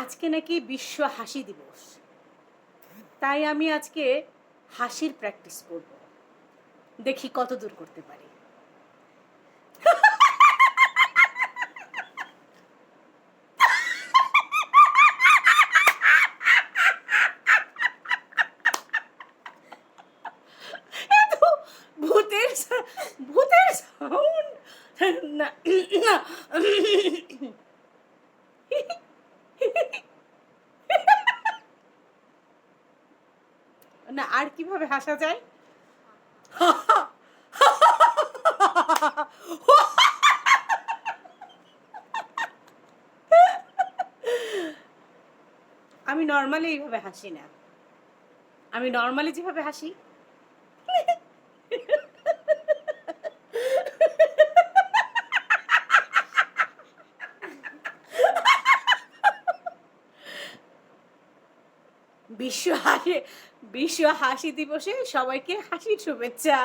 আজকে নাকি বিশ্ব হাসি দিবস, তাই আমি আজকে হাসির প্র্যাকটিস করব, দেখি কত দূর করতে পারি। ভূতের ভূতের সাউন্ড না, না আর কিভাবে হাসা যায়? আমি নর্মালি এইভাবে হাসি না, আমি নর্মালি যেভাবে হাসি বিশ্ব হাসি দিবসে সবাইকে হাসির শুভেচ্ছা।